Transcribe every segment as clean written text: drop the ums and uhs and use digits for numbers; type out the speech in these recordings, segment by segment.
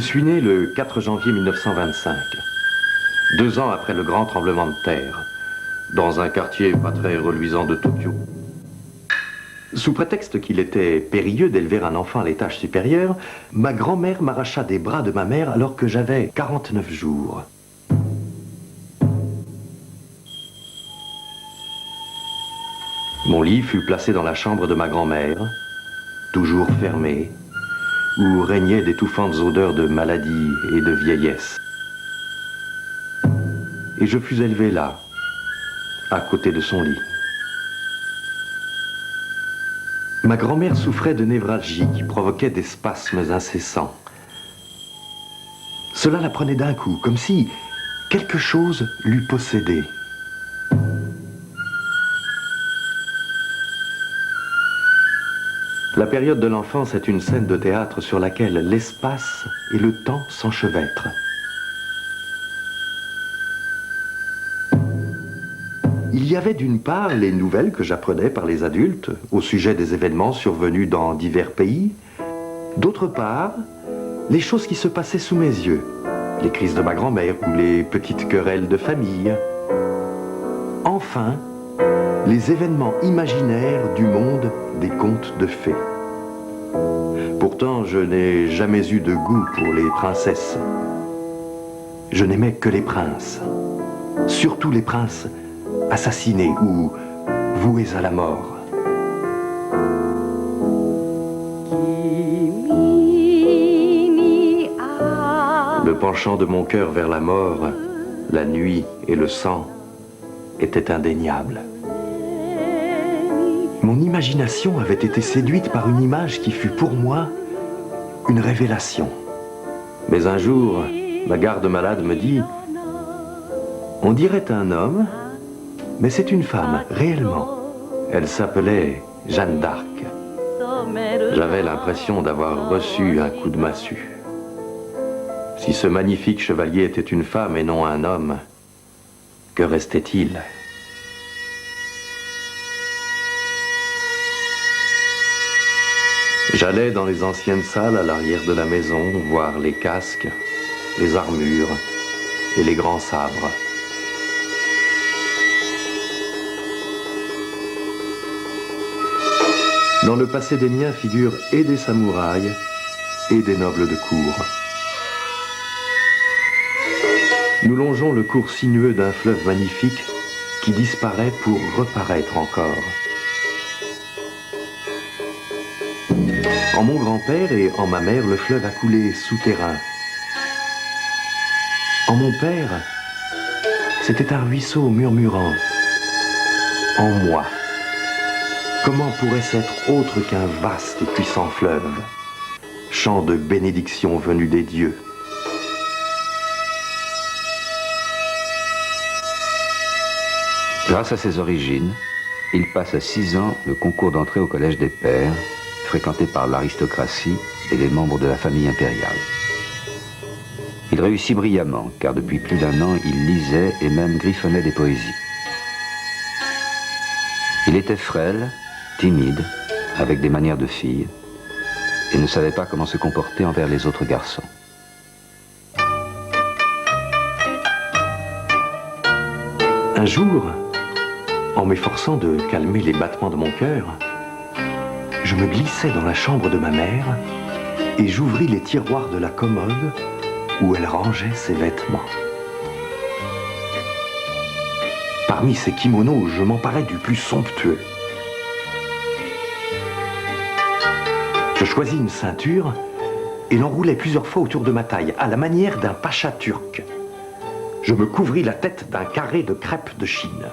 suis né le 4 janvier 1925, 2 ans après le grand tremblement de terre, dans un quartier pas très reluisant de Tokyo. Sous prétexte qu'il était périlleux d'élever un enfant à l'étage supérieur, ma grand-mère m'arracha des bras de ma mère alors que j'avais 49 jours. Mon lit fut placé dans la chambre de ma grand-mère, toujours fermée, où régnaient d'étouffantes odeurs de maladie et de vieillesse. Et je fus élevé là, à côté de son lit. Ma grand-mère souffrait de névralgie qui provoquait des spasmes incessants. Cela la prenait d'un coup, comme si quelque chose l'eût possédée. La période de l'enfance est une scène de théâtre sur laquelle l'espace et le temps s'enchevêtrent. Il y avait d'une part les nouvelles que j'apprenais par les adultes au sujet des événements survenus dans divers pays, d'autre part les choses qui se passaient sous mes yeux, les crises de ma grand-mère ou les petites querelles de famille. Enfin, les événements imaginaires du monde des contes de fées. Pourtant, je n'ai jamais eu de goût pour les princesses. Je n'aimais que les princes, surtout les princes assassinés ou voués à la mort. Le penchant de mon cœur vers la mort, la nuit et le sang était indéniable. Mon imagination avait été séduite par une image qui fut pour moi une révélation. Mais un jour, ma garde-malade me dit « On dirait un homme, mais c'est une femme, réellement. » Elle s'appelait Jeanne d'Arc. J'avais l'impression d'avoir reçu un coup de massue. Si ce magnifique chevalier était une femme et non un homme, que restait-il ? J'allais dans les anciennes salles à l'arrière de la maison voir les casques, les armures et les grands sabres. Dans le passé des miens figurent et des samouraïs et des nobles de cour. Nous longeons le cours sinueux d'un fleuve magnifique qui disparaît pour reparaître encore. En mon grand-père et en ma mère, le fleuve a coulé souterrain. En mon père, c'était un ruisseau murmurant. En moi, comment pourrait-ce être autre qu'un vaste et puissant fleuve, chant de bénédiction venu des dieux? Grâce à ses origines, il passe à 6 ans le concours d'entrée au Collège des Pairs, fréquenté par l'aristocratie et les membres de la famille impériale. Il réussit brillamment, car depuis plus d'1 an, il lisait et même griffonnait des poésies. Il était frêle, timide, avec des manières de fille, et ne savait pas comment se comporter envers les autres garçons. Un jour, en m'efforçant de calmer les battements de mon cœur, je me glissai dans la chambre de ma mère et j'ouvris les tiroirs de la commode où elle rangeait ses vêtements. Parmi ces kimonos, je m'emparai du plus somptueux. Je choisis une ceinture et l'enroulai plusieurs fois autour de ma taille, à la manière d'un pacha turc. Je me couvris la tête d'un carré de crêpe de Chine.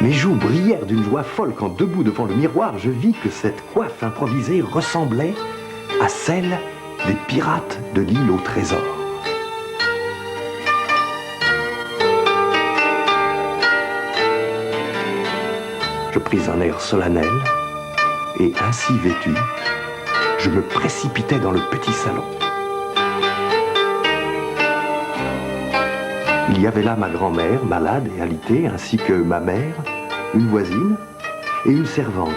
Mes joues brillèrent d'une joie folle quand, debout devant le miroir, je vis que cette coiffe improvisée ressemblait à celle des pirates de l'île au trésor. Je pris un air solennel et, ainsi vêtu, je me précipitai dans le petit salon. Il y avait là ma grand-mère, malade et alitée, ainsi que ma mère, une voisine et une servante.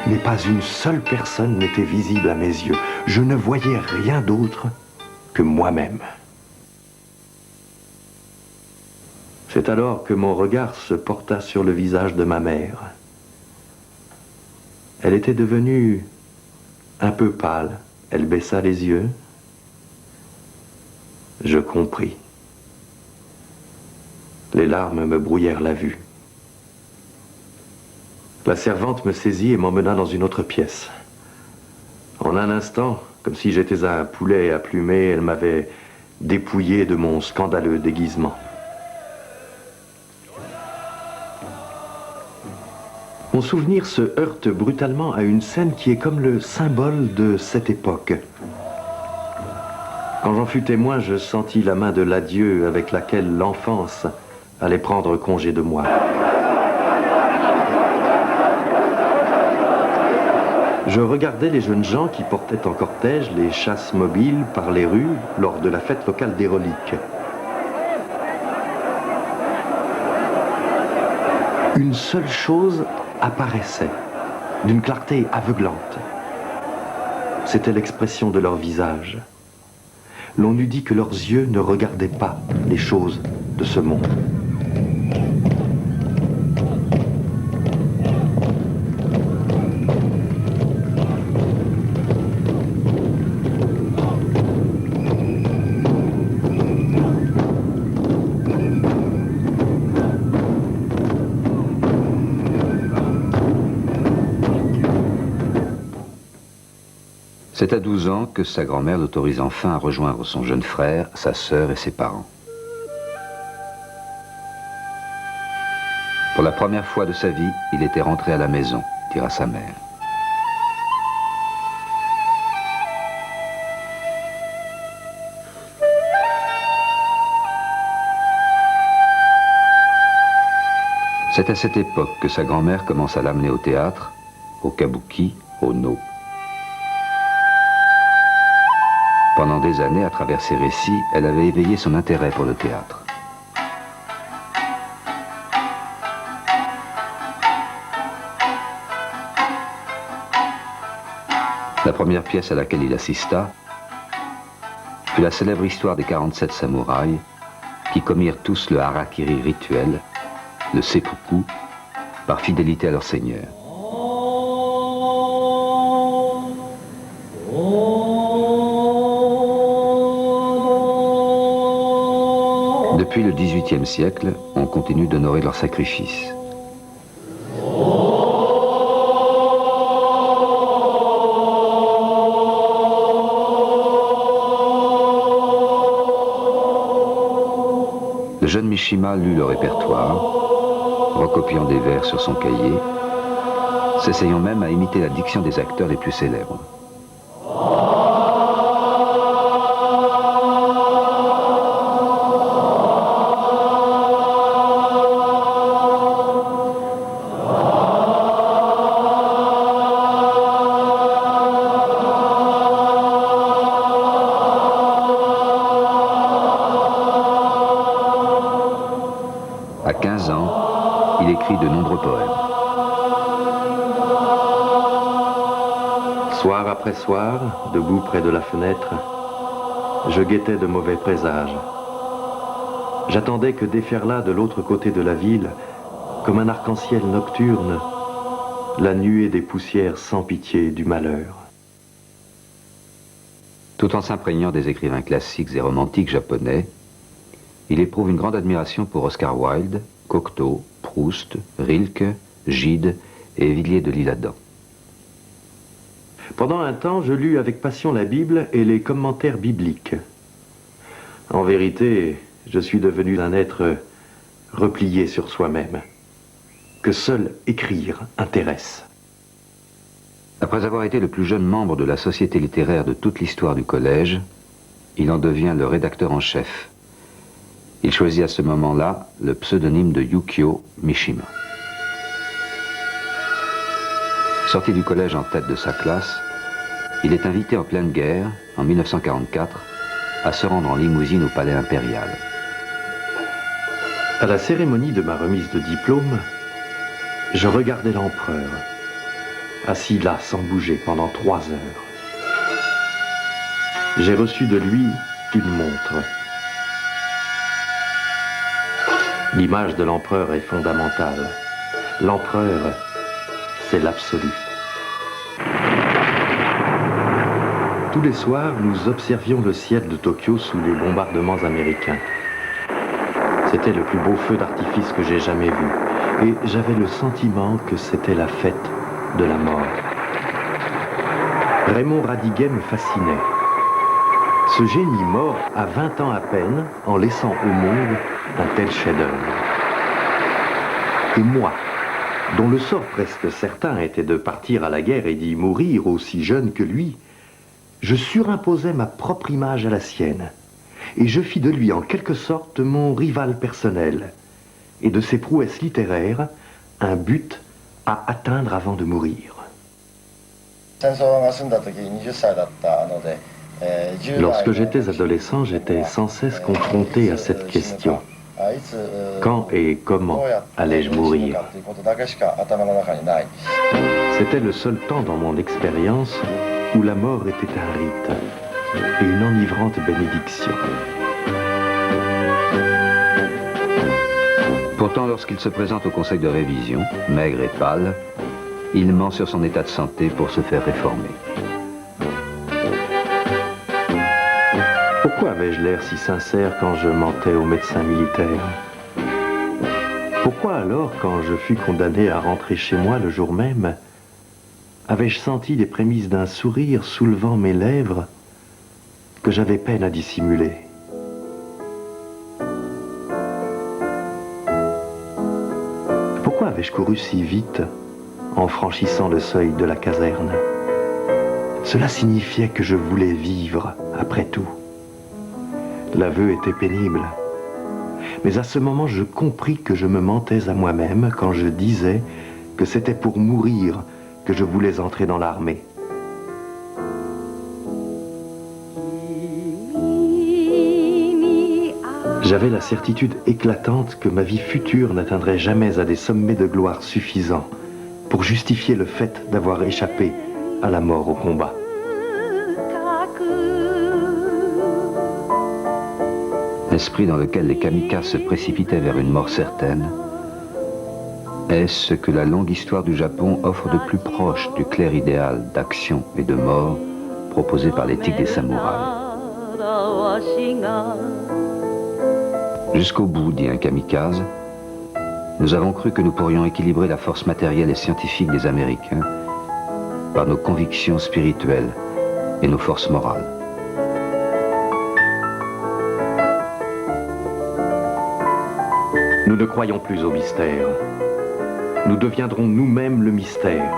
mais pas une seule personne n'était visible à mes yeux. Je ne voyais rien d'autre que moi-même. C'est alors que mon regard se porta sur le visage de ma mère. Elle était devenue un peu pâle. Elle baissa les yeux. Je compris. Les larmes me brouillèrent la vue. La servante me saisit et m'emmena dans une autre pièce. En un instant, comme si j'étais un poulet à plumer, elle m'avait dépouillé de mon scandaleux déguisement. Mon souvenir se heurte brutalement à une scène qui est comme le symbole de cette époque. Quand j'en fus témoin, je sentis la main de l'adieu avec laquelle l'enfance allait prendre congé de moi. Je regardais les jeunes gens qui portaient en cortège les chasses mobiles par les rues lors de la fête locale des reliques. Une seule chose apparaissait, d'une clarté aveuglante. C'était l'expression de leur visage. L'on eût dit que leurs yeux ne regardaient pas les choses de ce monde. C'est à 12 ans que sa grand-mère l'autorise enfin à rejoindre son jeune frère, sa sœur et ses parents. Pour la première fois de sa vie, il était rentré à la maison, dira sa mère. C'est à cette époque que sa grand-mère commence à l'amener au théâtre, au kabuki, au no. Pendant des années, à travers ses récits, elle avait éveillé son intérêt pour le théâtre. La première pièce à laquelle il assista fut la célèbre histoire des 47 samouraïs qui commirent tous le harakiri rituel, le seppuku, par fidélité à leur seigneur. Depuis le XVIIIe siècle, on continue d'honorer leurs sacrifices. Le jeune Mishima lut le répertoire, recopiant des vers sur son cahier, s'essayant même à imiter la diction des acteurs les plus célèbres. À 15 ans, il écrit de nombreux poèmes. Soir après soir, debout près de la fenêtre, je guettais de mauvais présages. J'attendais que déferlât de l'autre côté de la ville, comme un arc-en-ciel nocturne, la nuée des poussières sans pitié du malheur. Tout en s'imprégnant des écrivains classiques et romantiques japonais, il éprouve une grande admiration pour Oscar Wilde, Cocteau, Proust, Rilke, Gide et Villiers de l'Isle-Adam. Pendant un temps, je lus avec passion la Bible et les commentaires bibliques. En vérité, je suis devenu un être replié sur soi-même, que seul écrire intéresse. Après avoir été le plus jeune membre de la société littéraire de toute l'histoire du collège, il en devient le rédacteur en chef. Il choisit à ce moment-là le pseudonyme de Yukio Mishima. Sorti du collège en tête de sa classe, il est invité en pleine guerre, en 1944, à se rendre en limousine au palais impérial. À la cérémonie de ma remise de diplôme, je regardais l'empereur. assis là sans bouger pendant 3 heures. J'ai reçu de lui une montre. L'image de l'empereur est fondamentale. L'empereur, c'est l'absolu. Tous les soirs, nous observions le ciel de Tokyo sous les bombardements américains. C'était le plus beau feu d'artifice que j'ai jamais vu. Et j'avais le sentiment que c'était la fête de la mort. Raymond Radiguet me fascinait. Ce génie mort à 20 ans à peine, en laissant au monde un tel chef-d'œuvre. Et moi, dont le sort presque certain était de partir à la guerre et d'y mourir aussi jeune que lui, je surimposais ma propre image à la sienne, et je fis de lui en quelque sorte mon rival personnel, et de ses prouesses littéraires, un but à atteindre avant de mourir. Lorsque j'étais adolescent, j'étais sans cesse confronté à cette question. Quand et comment allais-je mourir? C'était le seul temps dans mon expérience où la mort était un rite et une enivrante bénédiction. Pourtant, lorsqu'il se présente au conseil de révision, maigre et pâle, il ment sur son état de santé pour se faire réformer. Pourquoi avais-je l'air si sincère quand je mentais au médecin militaire? Pourquoi alors, quand je fus condamné à rentrer chez moi le jour même, avais-je senti les prémices d'un sourire soulevant mes lèvres que j'avais peine à dissimuler? Pourquoi avais-je couru si vite en franchissant le seuil de la caserne? Cela signifiait que je voulais vivre, après tout. L'aveu était pénible. Mais à ce moment, je compris que je me mentais à moi-même quand je disais que c'était pour mourir que je voulais entrer dans l'armée. J'avais la certitude éclatante que ma vie future n'atteindrait jamais à des sommets de gloire suffisants pour justifier le fait d'avoir échappé à la mort au combat. L'esprit dans lequel les kamikazes se précipitaient vers une mort certaine, est-ce ce que la longue histoire du Japon offre de plus proche du clair idéal d'action et de mort proposé par l'éthique des samouraïs? Jusqu'au bout, dit un kamikaze, nous avons cru que nous pourrions équilibrer la force matérielle et scientifique des Américains par nos convictions spirituelles et nos forces morales. Nous ne croyons plus au mystère. Nous deviendrons nous-mêmes le mystère,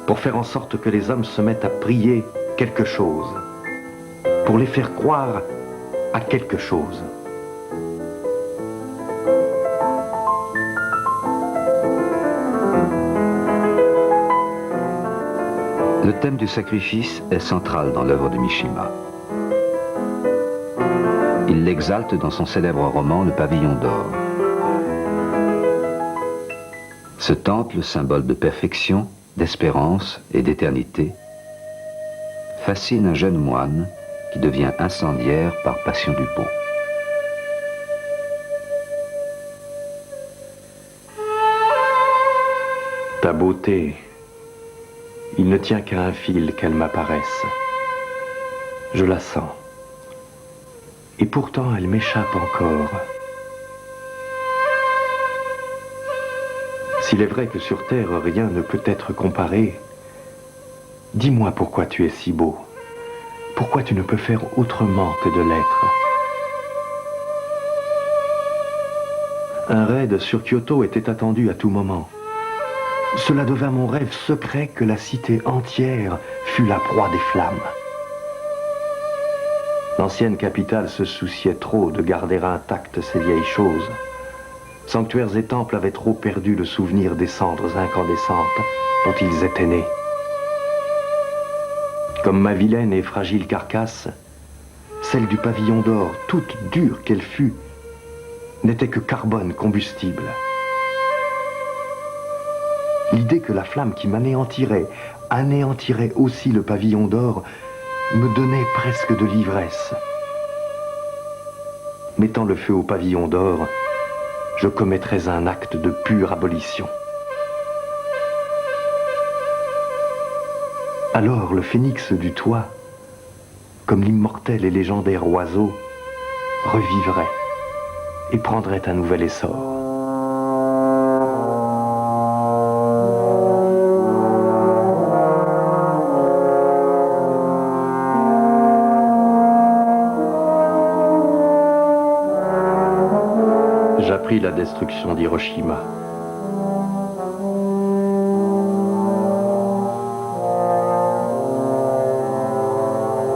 pour faire en sorte que les hommes se mettent à prier quelque chose, pour les faire croire à quelque chose. Le thème du sacrifice est central dans l'œuvre de Mishima. Il l'exalte dans son célèbre roman Le Pavillon d'or. Ce temple, symbole de perfection, d'espérance et d'éternité, fascine un jeune moine qui devient incendiaire par passion du beau. Ta beauté, il ne tient qu'à un fil qu'elle m'apparaisse. Je la sens. Et pourtant, elle m'échappe encore. S'il est vrai que sur Terre, rien ne peut être comparé, dis-moi pourquoi tu es si beau. Pourquoi tu ne peux faire autrement que de l'être. Un raid sur Kyoto était attendu à tout moment. Cela devint mon rêve secret que la cité entière fût la proie des flammes. L'ancienne capitale se souciait trop de garder intactes ces vieilles choses. Sanctuaires et temples avaient trop perdu le souvenir des cendres incandescentes dont ils étaient nés. Comme ma vilaine et fragile carcasse, celle du pavillon d'or, toute dure qu'elle fût, n'était que carbone combustible. L'idée que la flamme qui m'anéantirait anéantirait aussi le pavillon d'or me donnait presque de l'ivresse. Mettant le feu au pavillon d'or, je commettrais un acte de pure abolition. Alors le phénix du toit, comme l'immortel et légendaire oiseau, revivrait et prendrait un nouvel essor. J'appris la destruction d'Hiroshima.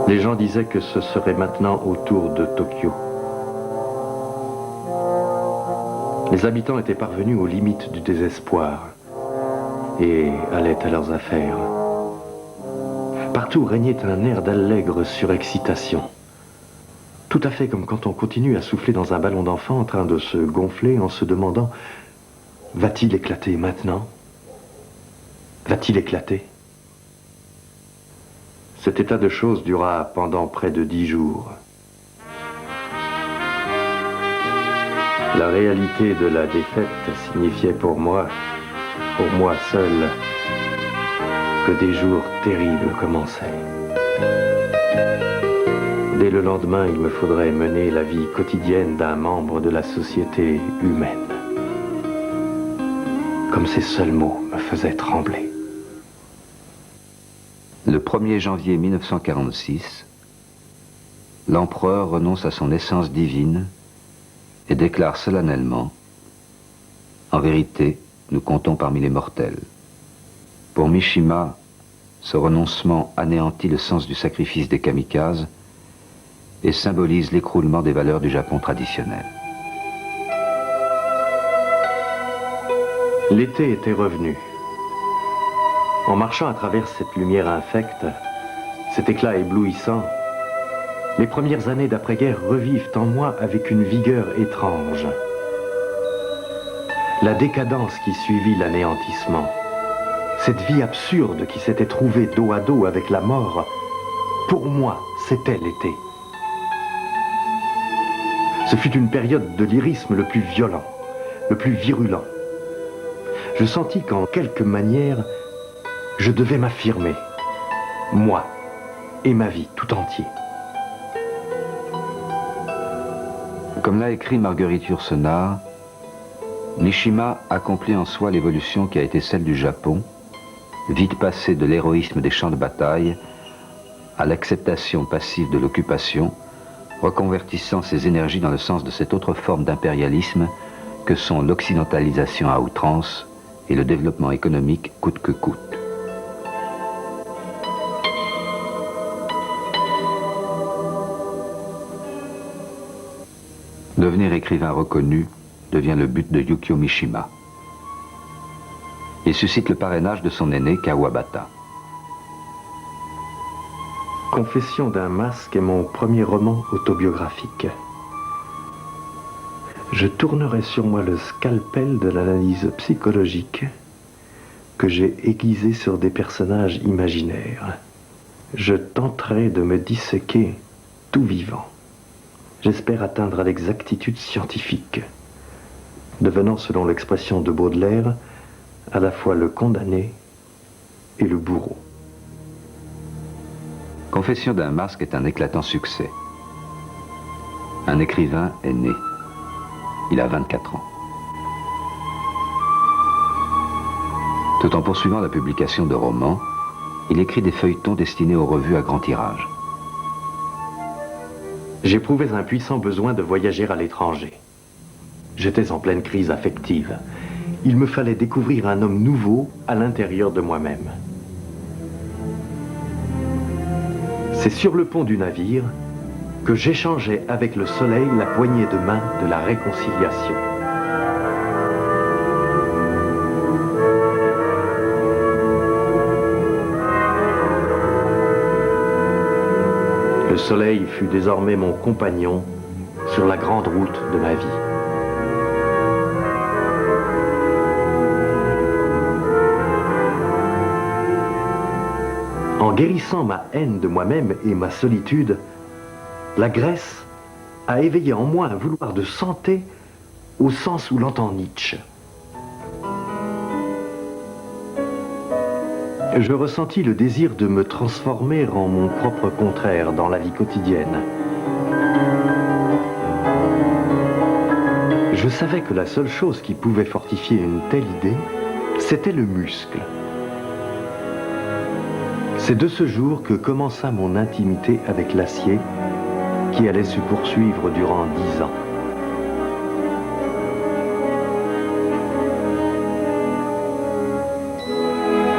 Les gens disaient que ce serait maintenant au tour de Tokyo. Les habitants étaient parvenus aux limites du désespoir et allaient à leurs affaires. Partout régnait un air d'allègre surexcitation. Tout à fait comme quand on continue à souffler dans un ballon d'enfant en train de se gonfler en se demandant « Va-t-il éclater maintenant? Va-t-il éclater ?» Cet état de choses dura pendant près de 10 jours. La réalité de la défaite signifiait pour moi seul, que des jours terribles commençaient. Dès le lendemain, il me faudrait mener la vie quotidienne d'un membre de la société humaine. Comme ces seuls mots me faisaient trembler. Le 1er janvier 1946, l'empereur renonce à son essence divine et déclare solennellement « En vérité, nous comptons parmi les mortels ». Pour Mishima, ce renoncement anéantit le sens du sacrifice des kamikazes et symbolise l'écroulement des valeurs du Japon traditionnel. L'été était revenu. En marchant à travers cette lumière infecte, cet éclat éblouissant, les premières années d'après-guerre revivent en moi avec une vigueur étrange. La décadence qui suivit l'anéantissement, cette vie absurde qui s'était trouvée dos à dos avec la mort, pour moi, c'était l'été. Ce fut une période de lyrisme le plus violent, le plus virulent. Je sentis qu'en quelque manière, je devais m'affirmer, moi et ma vie tout entier. Comme l'a écrit Marguerite Yourcenar, Mishima accomplit en soi l'évolution qui a été celle du Japon, vite passé de l'héroïsme des champs de bataille à l'acceptation passive de l'occupation, reconvertissant ses énergies dans le sens de cette autre forme d'impérialisme que sont l'occidentalisation à outrance et le développement économique coûte que coûte. Devenir écrivain reconnu devient le but de Yukio Mishima. Il suscite le parrainage de son aîné Kawabata. Confession d'un masque est mon premier roman autobiographique. Je tournerai sur moi le scalpel de l'analyse psychologique que j'ai aiguisé sur des personnages imaginaires. Je tenterai de me disséquer tout vivant. J'espère atteindre à l'exactitude scientifique, devenant, selon l'expression de Baudelaire, à la fois le condamné et le bourreau. Confession d'un masque est un éclatant succès. Un écrivain est né. Il a 24 ans. Tout en poursuivant la publication de romans, il écrit des feuilletons destinés aux revues à grand tirage. J'éprouvais un puissant besoin de voyager à l'étranger. J'étais en pleine crise affective. Il me fallait découvrir un homme nouveau à l'intérieur de moi-même. C'est sur le pont du navire que j'échangeais avec le soleil la poignée de main de la réconciliation. Le soleil fut désormais mon compagnon sur la grande route de ma vie. En guérissant ma haine de moi-même et ma solitude, la Grèce a éveillé en moi un vouloir de santé au sens où l'entend Nietzsche. Je ressentis le désir de me transformer en mon propre contraire dans la vie quotidienne. Je savais que la seule chose qui pouvait fortifier une telle idée, c'était le muscle. C'est de ce jour que commença mon intimité avec l'acier, qui allait se poursuivre durant 10 ans.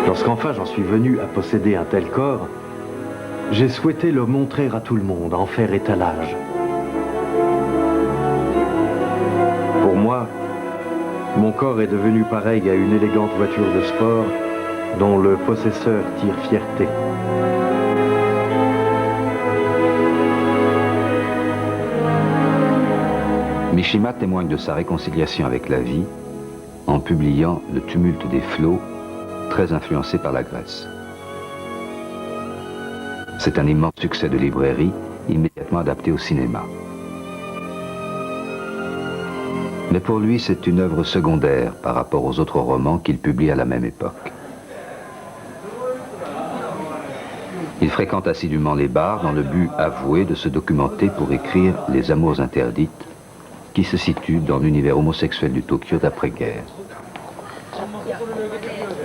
Lorsqu'enfin j'en suis venu à posséder un tel corps, j'ai souhaité le montrer à tout le monde, en faire étalage. Pour moi, mon corps est devenu pareil à une élégante voiture de sport dont le possesseur tire fierté. Mishima témoigne de sa réconciliation avec la vie en publiant Le tumulte des flots, très influencé par la Grèce. C'est un immense succès de librairie, immédiatement adapté au cinéma. Mais pour lui, c'est une œuvre secondaire par rapport aux autres romans qu'il publie à la même époque. Il fréquente assidûment les bars dans le but avoué de se documenter pour écrire Les Amours interdites, qui se situe dans l'univers homosexuel du Tokyo d'après-guerre.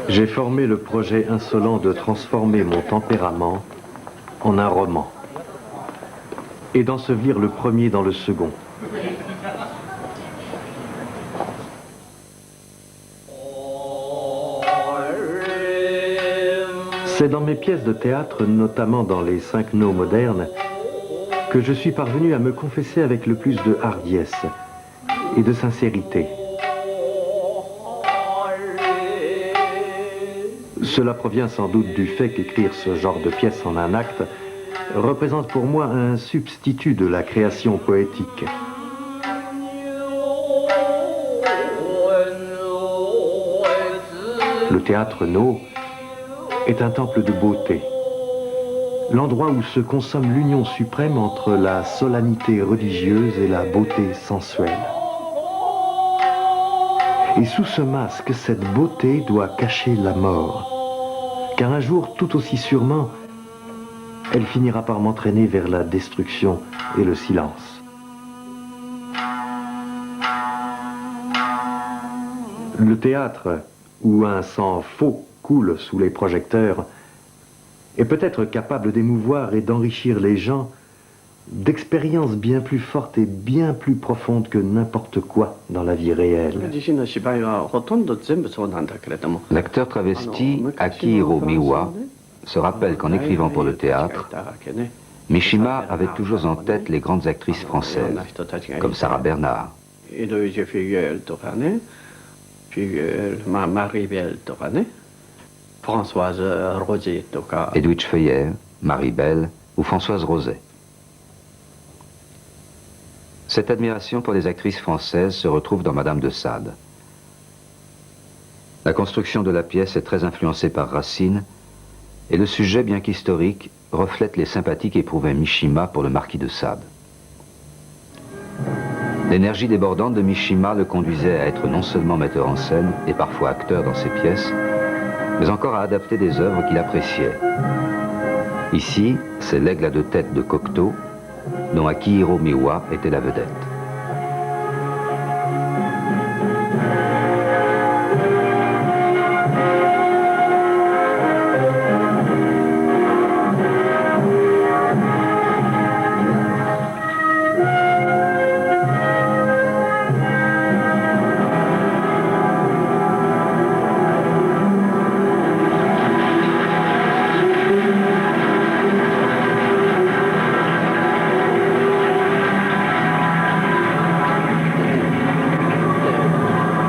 J'ai formé le projet insolent de transformer mon tempérament en un roman et d'ensevelir le premier dans le second. C'est dans mes pièces de théâtre, notamment dans les 5 nœuds modernes, que je suis parvenu à me confesser avec le plus de hardiesse et de sincérité. Cela provient sans doute du fait qu'écrire ce genre de pièce en un acte représente pour moi un substitut de la création poétique. Le théâtre No est un temple de beauté, l'endroit où se consomme l'union suprême entre la solennité religieuse et la beauté sensuelle. Et sous ce masque, cette beauté doit cacher la mort, car un jour, tout aussi sûrement, elle finira par m'entraîner vers la destruction et le silence. Le théâtre, où un sang faux coule sous les projecteurs, est peut-être capable d'émouvoir et d'enrichir les gens d'expériences bien plus fortes et bien plus profondes que n'importe quoi dans la vie réelle. L'acteur travesti Akihiro Miwa se rappelle qu'en écrivant pour le théâtre, Mishima avait toujours en tête les grandes actrices françaises, comme Sarah Bernard. Françoise Roger, Edwidge Feuillère, Marie Belle ou Françoise Roset. Cette admiration pour les actrices françaises se retrouve dans Madame de Sade. La construction de la pièce est très influencée par Racine et le sujet, bien qu'historique, reflète les sympathies qu'éprouvait Mishima pour le marquis de Sade. L'énergie débordante de Mishima le conduisait à être non seulement metteur en scène et parfois acteur dans ses pièces, mais encore à adapter des œuvres qu'il appréciait. Ici, c'est L'Aigle à 2 têtes de Cocteau, dont Akihiro Miwa était la vedette.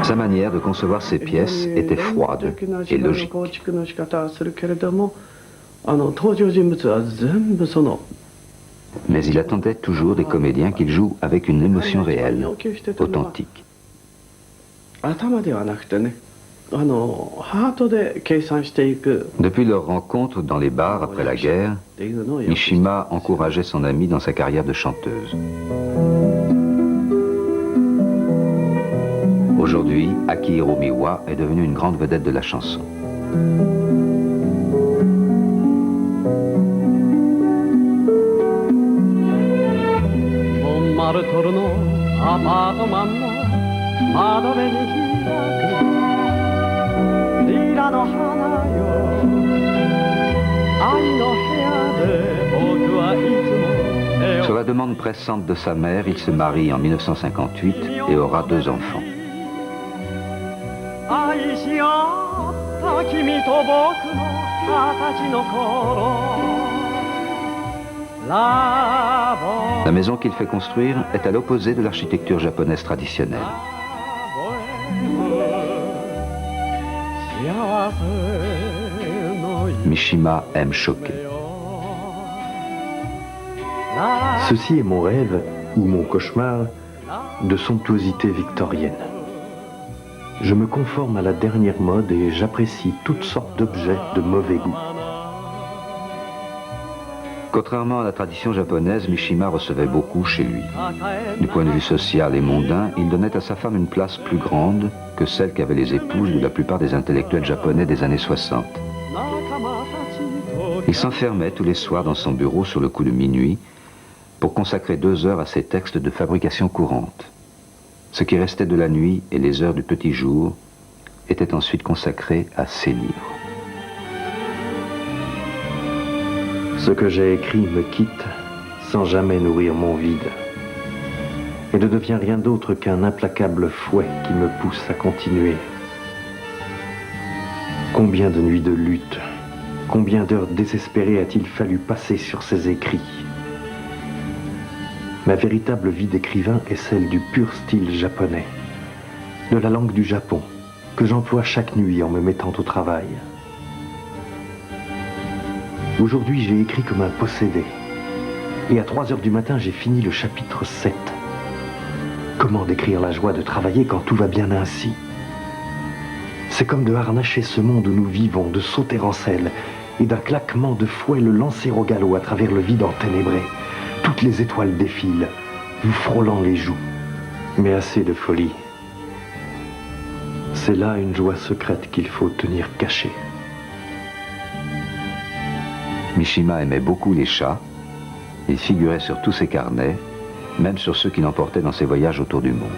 Sa manière de concevoir ses pièces était froide et logique. Mais il attendait toujours des comédiens qu'ils jouent avec une émotion réelle, authentique. Depuis leur rencontre dans les bars après la guerre, Mishima encourageait son amie dans sa carrière de chanteuse. Aujourd'hui, Akihiro Miwa est devenue une grande vedette de la chanson. Sur la demande pressante de sa mère, il se marie en 1958 et aura 2 enfants. La maison qu'il fait construire est à l'opposé de l'architecture japonaise traditionnelle. Mishima aime choquer. Ceci est mon rêve, ou mon cauchemar, de somptuosité victorienne. Je me conforme à la dernière mode et j'apprécie toutes sortes d'objets de mauvais goût. Contrairement à la tradition japonaise, Mishima recevait beaucoup chez lui. Du point de vue social et mondain, il donnait à sa femme une place plus grande que celle qu'avaient les épouses de la plupart des intellectuels japonais des années 60. Il s'enfermait tous les soirs dans son bureau sur le coup de minuit pour consacrer 2 heures à ses textes de fabrication courante. Ce qui restait de la nuit et les heures du petit jour était ensuite consacré à ses livres. Ce que j'ai écrit me quitte sans jamais nourrir mon vide et ne devient rien d'autre qu'un implacable fouet qui me pousse à continuer. Combien de nuits de lutte, combien d'heures désespérées a-t-il fallu passer sur ces écrits? Ma véritable vie d'écrivain est celle du pur style japonais, de la langue du Japon, que j'emploie chaque nuit en me mettant au travail. Aujourd'hui, j'ai écrit comme un possédé. Et à 3 heures du matin, j'ai fini le chapitre 7. Comment décrire la joie de travailler quand tout va bien ainsi? C'est comme de harnacher ce monde où nous vivons, de sauter en selle, et d'un claquement de fouet le lancer au galop à travers le vide enténébré. Toutes les étoiles défilent, vous frôlant les joues. Mais assez de folie. C'est là une joie secrète qu'il faut tenir cachée. Mishima aimait beaucoup les chats. Il figurait sur tous ses carnets, même sur ceux qu'il emportait dans ses voyages autour du monde.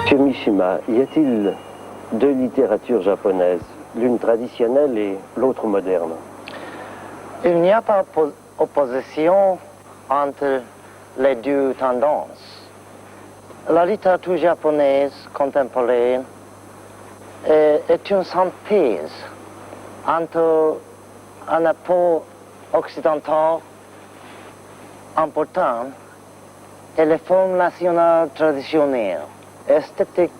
Chez Mishima, y a-t-il 2 littératures japonaises, l'une traditionnelle et l'autre moderne? Il n'y a pas opposition entre les 2 tendances. La littérature japonaise contemporaine est une synthèse entre un apport occidental important et les formes nationales traditionnelles, esthétiques,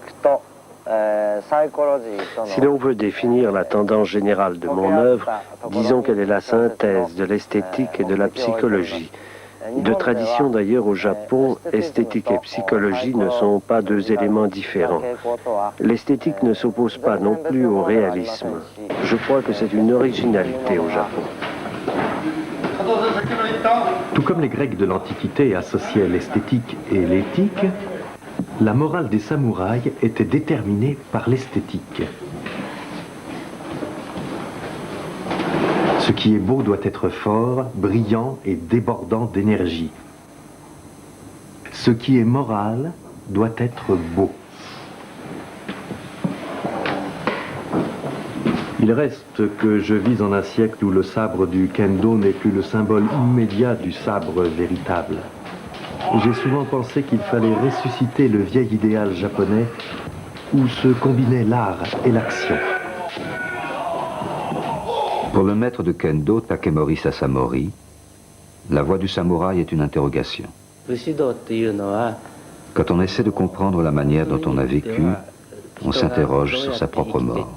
Si l'on veut définir la tendance générale de mon œuvre, disons qu'elle est la synthèse de l'esthétique et de la psychologie. De tradition d'ailleurs au Japon, esthétique et psychologie ne sont pas 2 éléments différents. L'esthétique ne s'oppose pas non plus au réalisme. Je crois que c'est une originalité au Japon. Tout comme les Grecs de l'Antiquité associaient l'esthétique et l'éthique, la morale des samouraïs était déterminée par l'esthétique. Ce qui est beau doit être fort, brillant et débordant d'énergie. Ce qui est moral doit être beau. Il reste que je vis en un siècle où le sabre du kendo n'est plus le symbole immédiat du sabre véritable. J'ai souvent pensé qu'il fallait ressusciter le vieil idéal japonais où se combinaient l'art et l'action. Pour le maître de kendo, Takemori Sasamori, la voie du samouraï est une interrogation. Quand on essaie de comprendre la manière dont on a vécu, on s'interroge sur sa propre mort.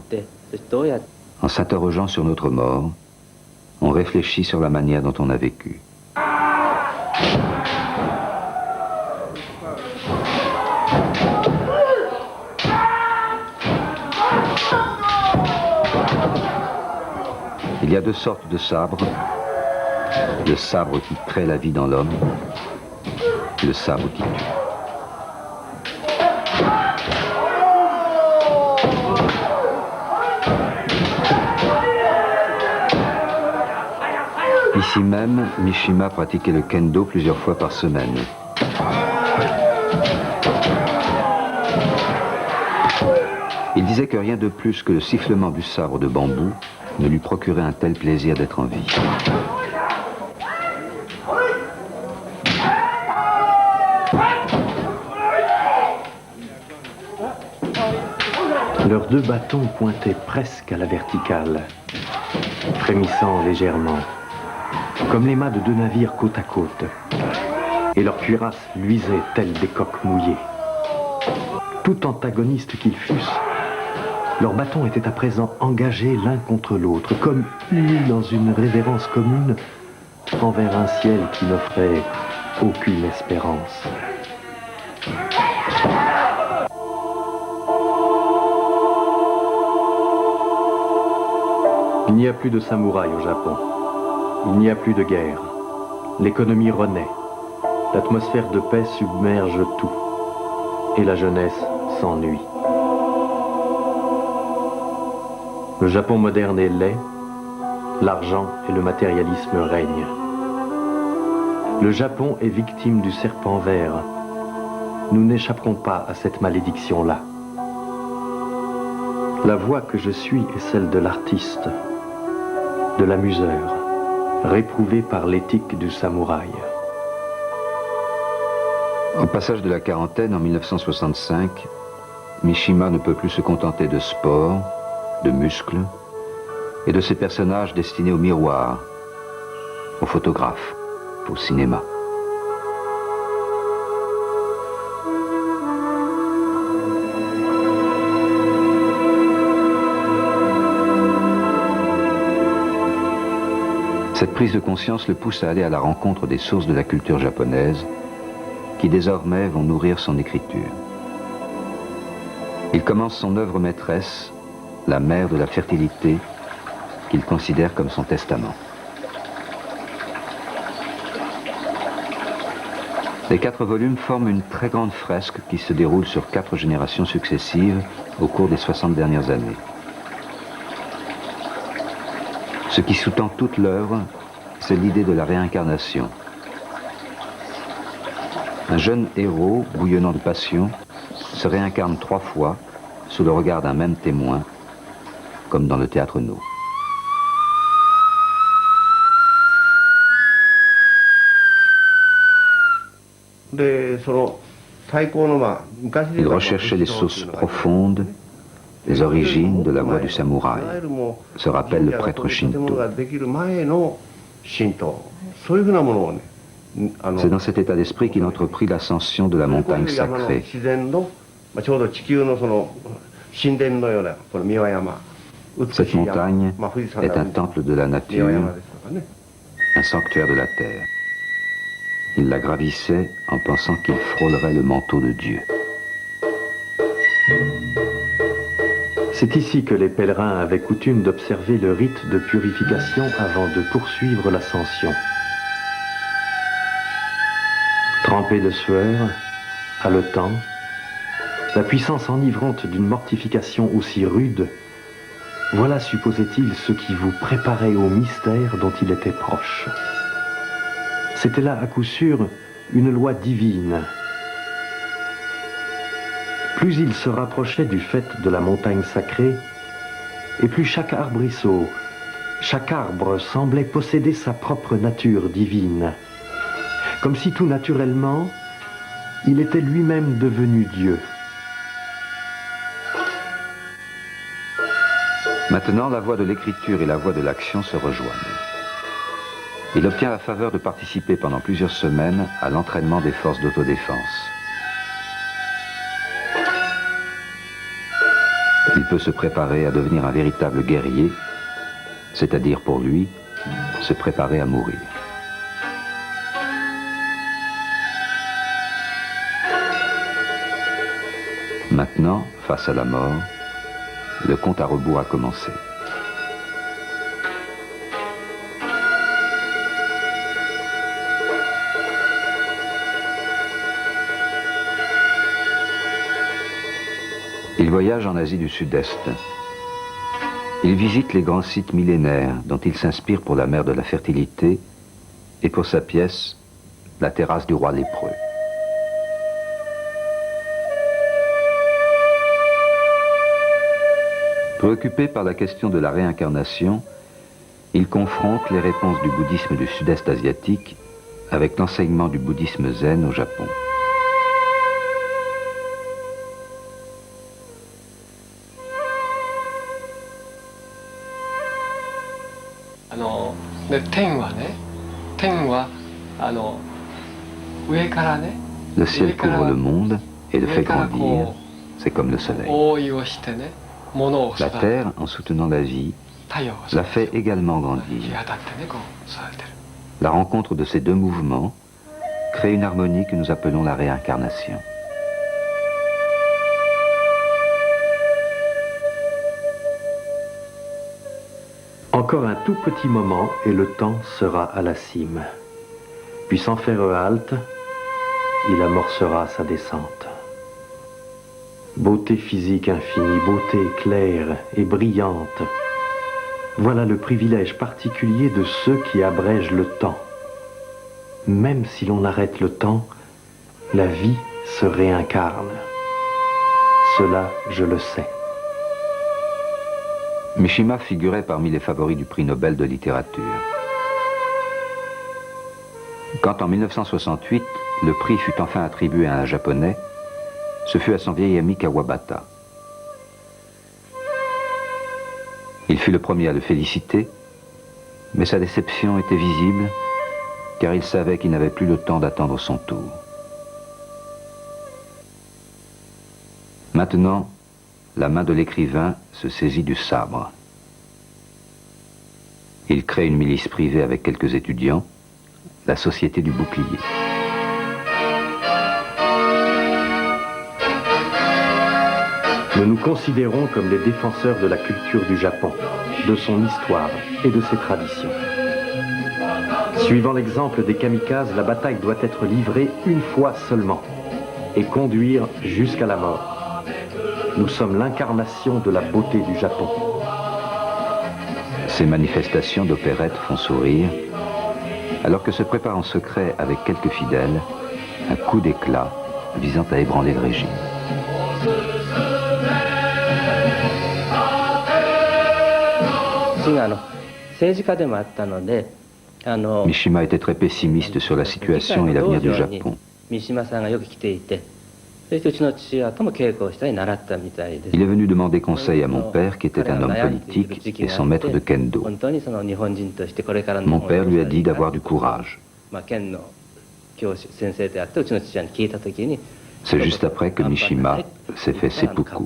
En s'interrogeant sur notre mort, On réfléchit sur la manière dont on a vécu. Il y a deux sortes de sabres. Le sabre qui crée la vie dans l'homme, le sabre qui tue. Ici même, Mishima pratiquait le kendo plusieurs fois par semaine. Il disait que rien de plus que le sifflement du sabre de bambou ne lui procurait un tel plaisir d'être en vie. Leurs deux bâtons pointaient presque à la verticale, frémissant légèrement, comme les mâts de deux navires côte à côte, et leurs cuirasses luisaient telles des coques mouillées. Tout antagonistes qu'ils fussent, leurs bâtons étaient à présent engagés l'un contre l'autre, comme unis dans une révérence commune envers un ciel qui n'offrait aucune espérance. Il n'y a plus de samouraïs au Japon. Il n'y a plus de guerre. L'économie renaît. L'atmosphère de paix submerge tout. Et la jeunesse s'ennuie. Le Japon moderne est laid. L'argent et le matérialisme règnent. Le Japon est victime du serpent vert. Nous n'échapperons pas à cette malédiction-là. La voie que je suis est celle de l'artiste, de l'amuseur, réprouvé par l'éthique du samouraï. Au passage de la quarantaine, en 1965, Mishima ne peut plus se contenter de sport, de muscles et de ses personnages destinés au miroir, aux photographes, au cinéma. Cette prise de conscience le pousse à aller à la rencontre des sources de la culture japonaise qui désormais vont nourrir son écriture. Il commence son œuvre maîtresse, La mère de la fertilité, qu'il considère comme son testament. Les 4 volumes forment une très grande fresque qui se déroule sur 4 générations successives au cours des 60 dernières années. Ce qui sous-tend toute l'œuvre, c'est l'idée de la réincarnation. Un jeune héros, bouillonnant de passion, se réincarne 3 fois sous le regard d'un même témoin, comme dans le théâtre No. Il recherchait les sources profondes, les origines de la voie du samouraï, se rappelle le prêtre Shinto. C'est dans cet état d'esprit qu'il entreprit l'ascension de la montagne sacrée. Cette montagne est un temple de la nature, un sanctuaire de la terre. Il la gravissait en pensant qu'il frôlerait le manteau de Dieu. C'est ici que les pèlerins avaient coutume d'observer le rite de purification avant de poursuivre l'ascension. Trempés de sueur, haletants, la puissance enivrante d'une mortification aussi rude, voilà, supposait-il, ce qui vous préparait au mystère dont il était proche. C'était là, à coup sûr, une loi divine. Plus il se rapprochait du fait de la montagne sacrée, et plus chaque arbrisseau, chaque arbre semblait posséder sa propre nature divine. Comme si tout naturellement, il était lui-même devenu Dieu. Maintenant, la voie de l'écriture et la voie de l'action se rejoignent. Il obtient la faveur de participer pendant plusieurs semaines à l'entraînement des forces d'autodéfense. Il peut se préparer à devenir un véritable guerrier, c'est-à-dire pour lui, se préparait à mourir. Maintenant, face à la mort, le compte à rebours a commencé. Il voyage en Asie du Sud-Est. Il visite les grands sites millénaires dont il s'inspire pour la mère de la fertilité et pour sa pièce, La terrasse du roi lépreux. Préoccupé par la question de la réincarnation, il confronte les réponses du bouddhisme du sud-est asiatique avec l'enseignement du bouddhisme zen au Japon. Le ciel couvre le monde et le fait grandir, c'est comme le soleil. La terre, en soutenant la vie, la fait également grandir. La rencontre de ces deux mouvements crée une harmonie que nous appelons la réincarnation. Encore un tout petit moment et le temps sera à la cime. Puis sans faire halte, il amorcera sa descente. Beauté physique infinie, beauté claire et brillante. Voilà le privilège particulier de ceux qui abrègent le temps. Même si l'on arrête le temps, la vie se réincarne. Cela, je le sais. Mishima figurait parmi les favoris du prix Nobel de littérature. Quand en 1968, le prix fut enfin attribué à un Japonais, ce fut à son vieil ami Kawabata. Il fut le premier à le féliciter, mais sa déception était visible, car il savait qu'il n'avait plus le temps d'attendre son tour. Maintenant, la main de l'écrivain se saisit du sabre. Il crée une milice privée avec quelques étudiants, la Société du Bouclier. Nous nous considérons comme les défenseurs de la culture du Japon, de son histoire et de ses traditions. Suivant l'exemple des kamikazes, la bataille doit être livrée une fois seulement et conduire jusqu'à la mort. Nous sommes l'incarnation de la beauté du Japon. Ces manifestations d'opérette font sourire, alors que se prépare en secret avec quelques fidèles un coup d'éclat visant à ébranler le régime. Mishima était très pessimiste sur la situation et l'avenir du Japon. Il est venu demander conseil à mon père, qui était un homme politique et son maître de kendo. Mon père lui a dit d'avoir du courage. C'est juste après que Mishima s'est fait seppuku.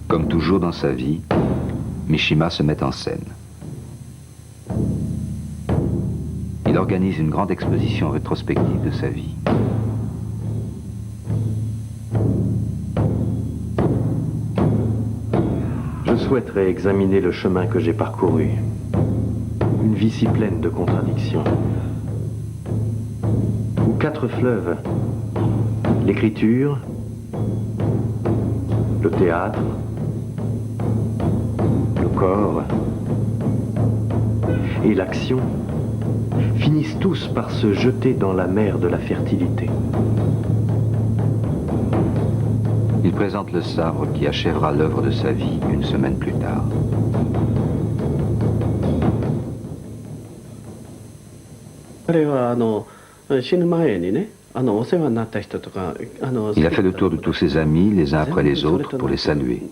Comme toujours dans sa vie, Mishima se met en scène. Il organise une grande exposition rétrospective de sa vie. Je souhaiterais examiner le chemin que j'ai parcouru. Une vie si pleine de contradictions. Où 4 fleuves, l'écriture, le théâtre, le corps et l'action finissent tous par se jeter dans la mer de la fertilité. Il présente le sabre qui achèvera l'œuvre de sa vie une semaine plus tard. Il a fait le tour de tous ses amis, les uns après les autres, pour les saluer.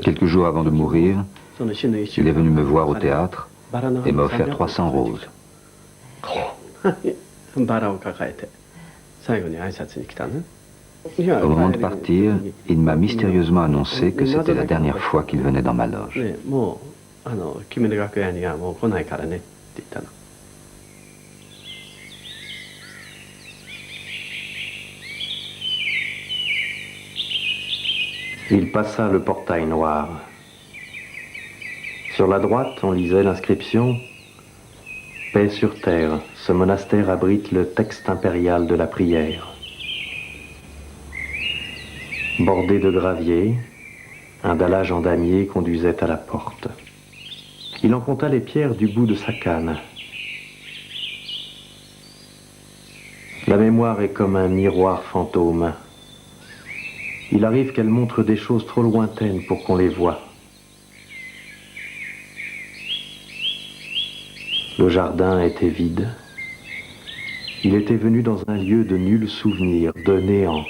Quelques jours avant de mourir, il est venu me voir au théâtre et m'a offert 300 roses. Au moment de partir, il m'a mystérieusement annoncé que c'était la dernière fois qu'il venait dans ma loge. Il passa le portail noir. Sur la droite, on lisait l'inscription « Paix sur terre, ce monastère abrite le texte impérial de la prière ». Bordé de gravier, un dallage en damier conduisait à la porte. Il en compta les pierres du bout de sa canne. La mémoire est comme un miroir fantôme. Il arrive qu'elle montre des choses trop lointaines pour qu'on les voie. Le jardin était vide. Il était venu dans un lieu de nul souvenir, de néant.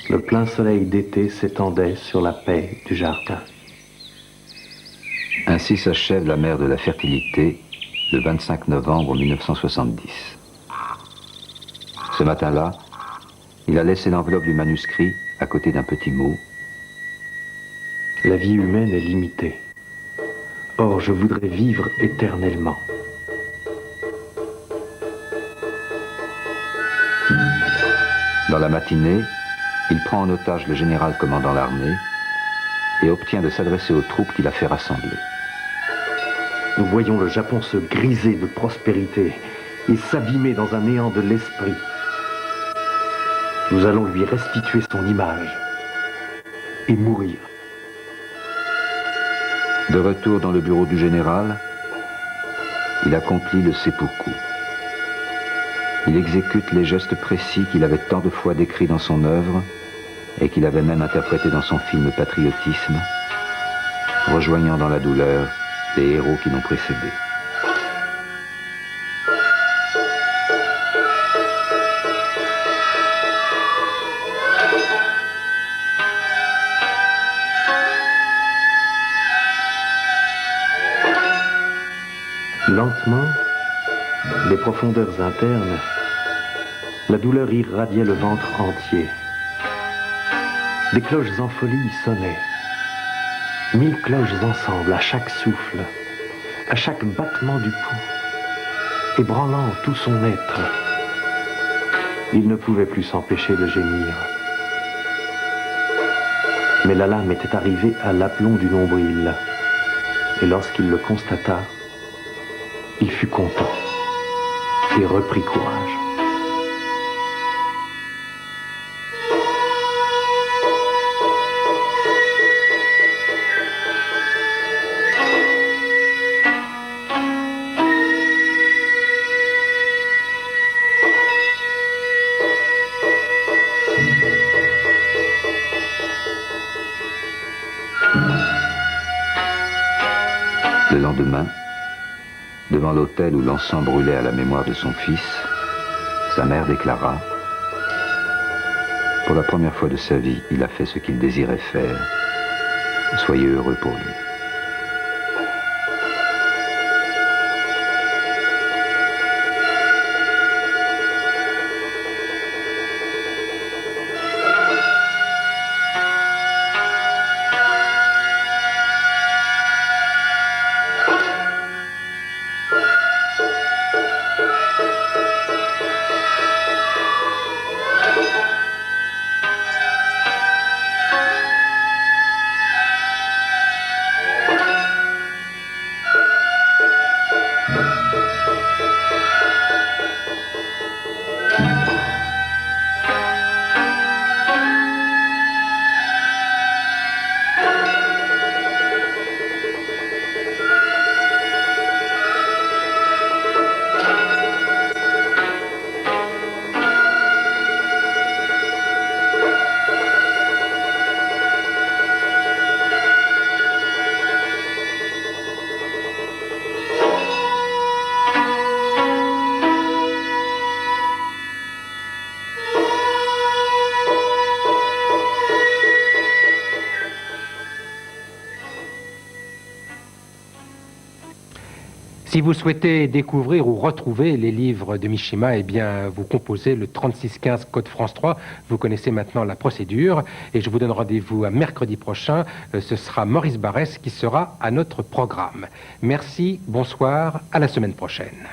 Le plein soleil d'été s'étendait sur la paix du jardin. Ainsi s'achève la mère de la fertilité, le 25 novembre 1970. Ce matin-là, il a laissé l'enveloppe du manuscrit à côté d'un petit mot. La vie humaine est limitée. Or, je voudrais vivre éternellement. Dans la matinée, il prend en otage le général commandant l'armée et obtient de s'adresser aux troupes qu'il a fait rassembler. Nous voyons le Japon se griser de prospérité et s'abîmer dans un néant de l'esprit. Nous allons lui restituer son image et mourir. De retour dans le bureau du général, il accomplit le seppuku. Il exécute les gestes précis qu'il avait tant de fois décrits dans son œuvre et qu'il avait même interprété dans son film Patriotisme, rejoignant dans la douleur les héros qui l'ont précédé. Lentement, des profondeurs internes, la douleur irradiait le ventre entier. Des cloches en folie sonnaient. 1000 cloches ensemble, à chaque souffle, à chaque battement du pouls, ébranlant tout son être. Il ne pouvait plus s'empêcher de gémir. Mais la lame était arrivée à l'aplomb du nombril, et lorsqu'il le constata, il fut content et reprit courage. Le lendemain, devant l'autel où l'encens brûlait à la mémoire de son fils, sa mère déclara « Pour la première fois de sa vie, il a fait ce qu'il désirait faire. Soyez heureux pour lui. » Si vous souhaitez découvrir ou retrouver les livres de Mishima, eh bien, vous composez le 3615 code France 3. Vous connaissez maintenant la procédure. Et je vous donne rendez-vous à mercredi prochain. Ce sera Maurice Barrès qui sera à notre programme. Merci, bonsoir, à la semaine prochaine.